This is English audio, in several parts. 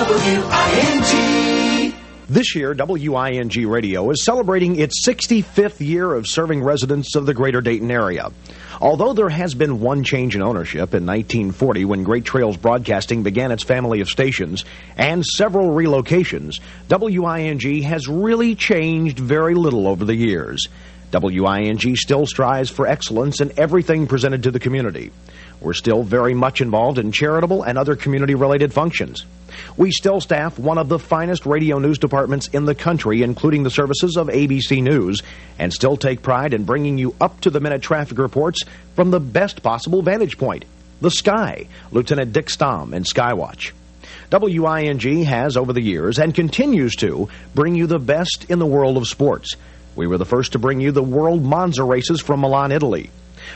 WING. This year, WING Radio is celebrating its 65th year of serving residents of the greater Dayton area. Although there has been one change in ownership in 1940 when Great Trails Broadcasting began its family of stations and several relocations, WING has really changed very little over the years. WING still strives for excellence in everything presented to the community. We're still very much involved in charitable and other community-related functions. We still staff one of the finest radio news departments in the country, including the services of ABC News, and still take pride in bringing you up-to-the-minute traffic reports from the best possible vantage point, the sky, Lieutenant Dick Stom and Skywatch. WING has, over the years, and continues to, bring you the best in the world of sports. We were the first to bring you the World Monza races from Milan, Italy.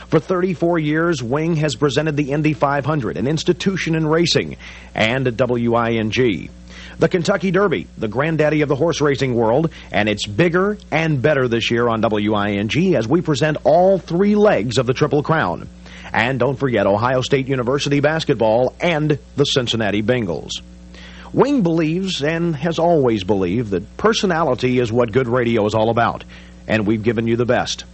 For 34 years, Wing has presented the Indy 500, an institution in racing, and WING. The Kentucky Derby, the granddaddy of the horse racing world, and it's bigger and better this year on WING as we present all three legs of the Triple Crown. And don't forget Ohio State University basketball and the Cincinnati Bengals. Wing believes, and has always believed, that personality is what good radio is all about, and we've given you the best.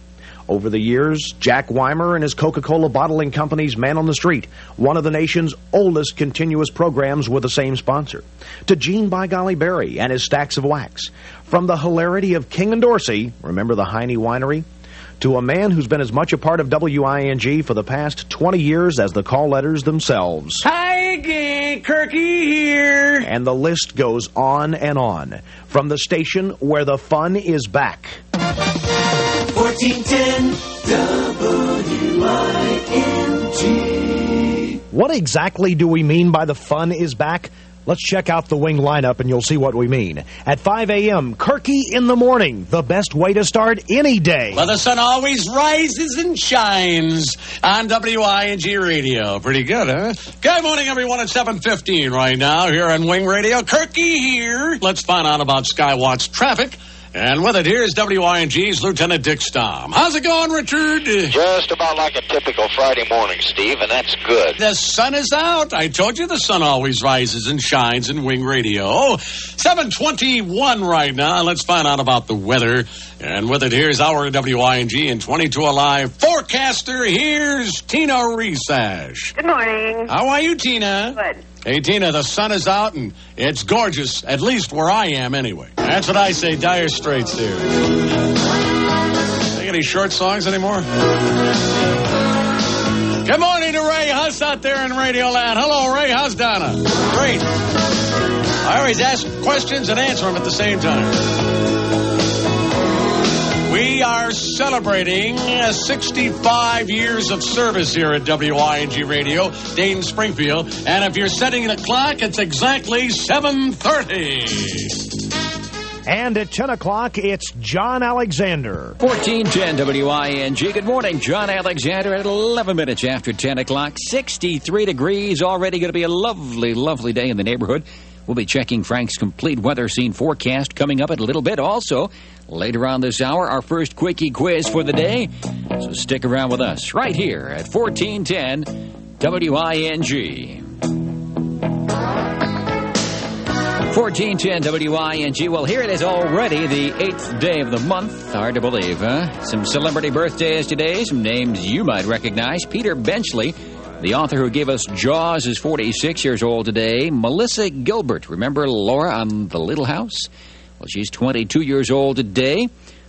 Over the years, Jack Weimer and his Coca-Cola Bottling Company's Man on the Street, one of the nation's oldest continuous programs with the same sponsor. To Gene By Golly Berry and his Stacks of Wax. From the hilarity of King and Dorsey, remember the Heine Winery? To a man who's been as much a part of WING for the past 20 years as the call letters themselves. Hi again, Kirky here. And the list goes on and on. From the station where the fun is back. 1410 WING. What exactly do we mean by the fun is back? Let's check out the Wing lineup and you'll see what we mean. At 5 a.m., Kirky in the morning, the best way to start any day. Well, the sun always rises and shines on WING Radio. Pretty good, huh? Good morning, everyone. It's 7:15 right now here on Wing Radio. Kirky here. Let's find out about Skywatch traffic. And with it, here's WING's Lieutenant Dick Stom. How's it going, Richard? Just about like a typical Friday morning, Steve, and that's good. The sun is out. I told you the sun always rises and shines in Wing Radio. 7:21 right now. Let's find out about the weather. And with it, here's our WING and 22 Alive forecaster. Here's Tina Resash. Good morning. How are you, Tina? Good. Hey, Tina, the sun is out, and it's gorgeous, at least where I am anyway. That's what I say, Dire Straits there. Think any short songs anymore? Good morning to Ray Huss out there in Radio Land. Hello, Ray. How's Donna? Great. I always ask questions and answer them at the same time. We are celebrating 65 years of service here at WING Radio, Dayton, Springfield. And if you're setting the clock, it's exactly 7:30. And at 10 o'clock, it's John Alexander. 1410 WING. Good morning, John Alexander at 11 minutes after 10 o'clock. 63 degrees, already going to be a lovely, lovely day in the neighborhood. We'll be checking Frank's complete weather scene forecast coming up in a little bit. Also, later on this hour, our first quickie quiz for the day. So stick around with us right here at 1410 WING. 1410 WING. Well, here it is already, the 8th day of the month. Hard to believe, huh? Some celebrity birthdays today, some names you might recognize. Peter Benchley, the author who gave us Jaws, is 46 years old today. Melissa Gilbert, remember Laura on The Little House? Well, she's 22 years old today.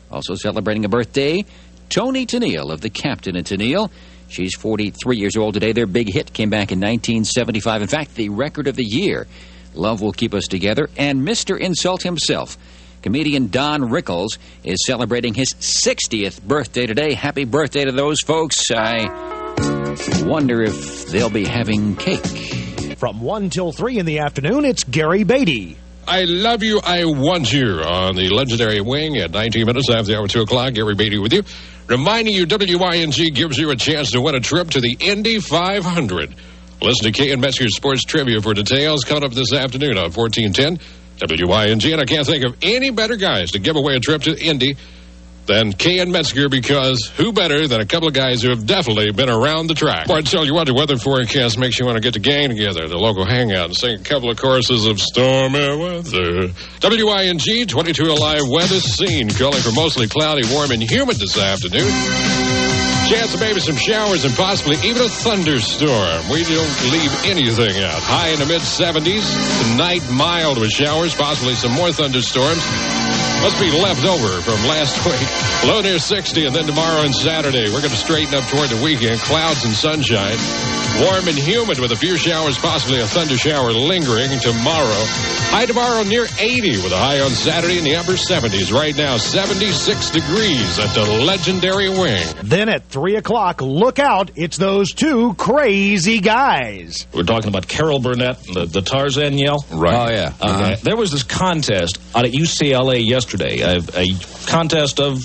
Also celebrating a birthday, Toni Tennille of The Captain and Tennille. She's 43 years old today. Their big hit came back in 1975. In fact, the record of the year, Love Will Keep Us Together. And Mr. Insult himself, comedian Don Rickles, is celebrating his 60th birthday today. Happy birthday to those folks. I wonder if they'll be having cake. From 1 till 3 in the afternoon, it's Gary Beatty. I love you, I want you on the legendary Wing at 19 minutes after the hour 2 o'clock. Gary Beatty with you. Reminding you, WING gives you a chance to win a trip to the Indy 500. Listen to Kay and Metzger's Sports Trivia for details coming up this afternoon on 1410 WING. And I can't think of any better guys to give away a trip to Indy than Kay and Metzger, because who better than a couple of guys who have definitely been around the track. Boy, I tell you what, the weather forecast makes you want to get the gang together, the local hangout, and sing a couple of choruses of stormy weather. WING 22 Alive weather scene, calling for mostly cloudy, warm, and humid this afternoon. Chance of maybe some showers and possibly even a thunderstorm. We don't leave anything out. High in the mid-70s. Tonight, mild with showers, possibly some more thunderstorms. Must be left over from last week. Low near 60, and then tomorrow and Saturday, we're going to straighten up toward the weekend. Clouds and sunshine. Warm and humid with a few showers, possibly a thunder shower lingering tomorrow. High tomorrow near 80 with a high on Saturday in the upper 70s. Right now, 76 degrees at the legendary Wing. Then at 3 o'clock, look out, it's those two crazy guys. We're talking about Carol Burnett and the Tarzan yell? Right. Oh, yeah. Okay. There was this contest out at UCLA yesterday, a contest of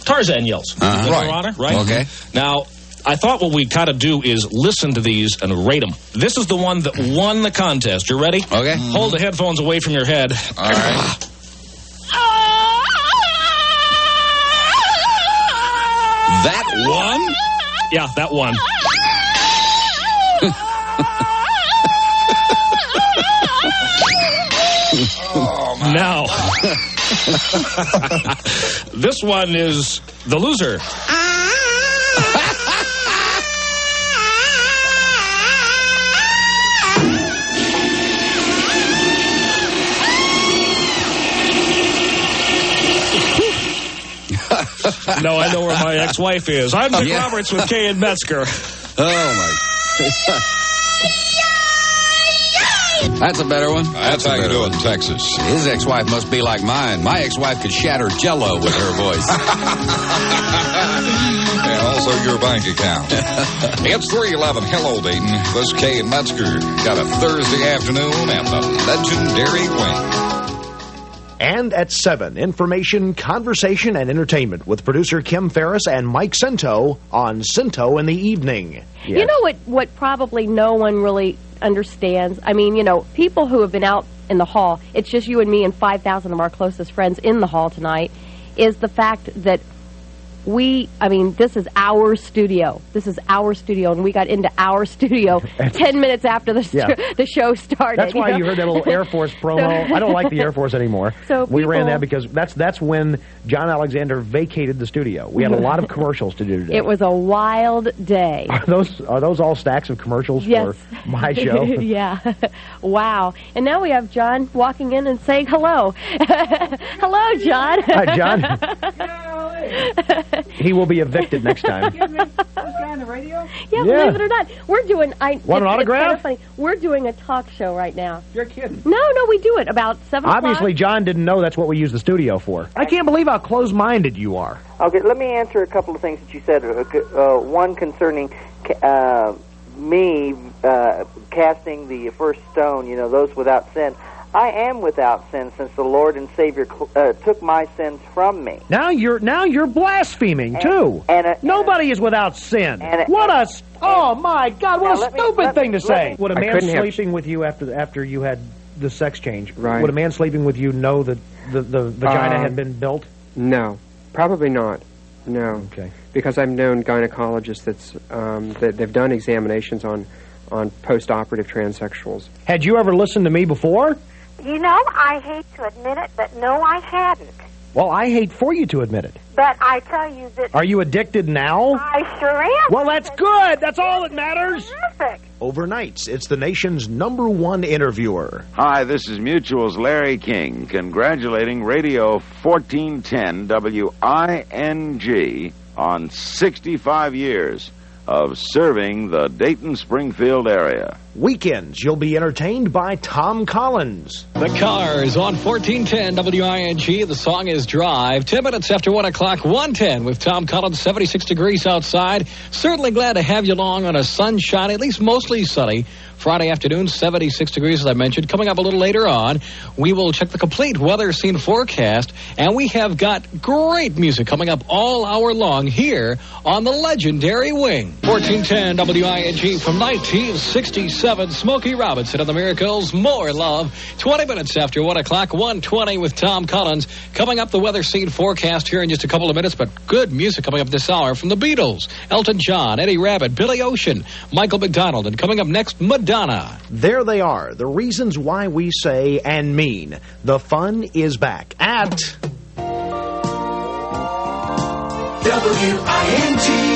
Tarzan yells. Right. Honor, right? Okay. Now, I thought what we'd kind of do is listen to these and rate them. This is the one that won the contest. You ready? Okay. Hold the headphones away from your head. All right. That one? Yeah, that one. Now, this one is the loser. No, I know where my ex-wife is. I'm Dick Roberts with Kay and Metzger. Oh, my. That's a better one. That's how you do it in Texas. His ex-wife must be like mine. My ex-wife could shatter Jell-O with her voice. And also your bank account. It's 3:11. Hello, Dayton. This is Kay and Metzger. Got a Thursday afternoon at the legendary Wing. And at 7, information, conversation, and entertainment with producer Kim Faris and Mike Scinto on Scinto in the Evening. Yes. You know what probably no one really understands? I mean, you know, people who have been out in the hall, it's just you and me and 5,000 of our closest friends in the hall tonight, is the fact that this is our studio. This is our studio, and we got into our studio 10 minutes after the show started. That's why you heard that little Air Force promo. I don't like the Air Force anymore. So we ran that because that's when John Alexander vacated the studio. We had a lot of commercials to do today. It was a wild day. Are those all stacks of commercials for my show? Yeah. Wow. And now we have John walking in and saying hello. Hello, John. Hi, John. He will be evicted next time. Excuse me, this guy on the radio? Yeah, believe it or not. We're doing... Want an autograph? It's kind of funny. We're doing a talk show right now. You're kidding. No, we do it about 7 o'clock. Obviously, John didn't know that's what we use the studio for. I can't believe how close-minded you are. Okay, let me answer a couple of things that you said. One concerning me casting the first stone, those without sin. I am without sin since the Lord and Savior took my sins from me. Now you're blaspheming too. Nobody is without sin. Oh my God! What a stupid thing to say. Would a man sleeping with you after you had the sex change? Right. Would a man sleeping with you know that the vagina had been built? No, probably not. No. Okay. Because I've known gynecologists that they've done examinations on post-operative transsexuals. Had you ever listened to me before? I hate to admit it, but no, I hadn't. Well, I hate for you to admit it. But I tell you that... Are you addicted now? I sure am. Well, that's good. That's all that matters. Terrific. Overnights, it's the nation's #1 interviewer. Hi, this is Mutual's Larry King, congratulating Radio 1410 WING on 65 years of serving the Dayton-Springfield area. Weekends, you'll be entertained by Tom Collins. The Cars on 1410 WING. The song is Drive. 10 minutes after 1 o'clock, 1:10 with Tom Collins, 76 degrees outside. Certainly glad to have you along on a sunshiny, at least mostly sunny, Friday afternoon, 76 degrees, as I mentioned. Coming up a little later on, we will check the complete weather scene forecast, and we have got great music coming up all hour long here on the legendary Wing. 1410 WING from 1967. Smokey Robinson and the Miracles. More Love. 20 minutes after 1 o'clock. 1:20 with Tom Collins. Coming up, the weather scene forecast here in just a couple of minutes, but good music coming up this hour from the Beatles, Elton John, Eddie Rabbitt, Billy Ocean, Michael McDonald, and coming up next, Madonna. There they are, the reasons why we say and mean the fun is back at WING.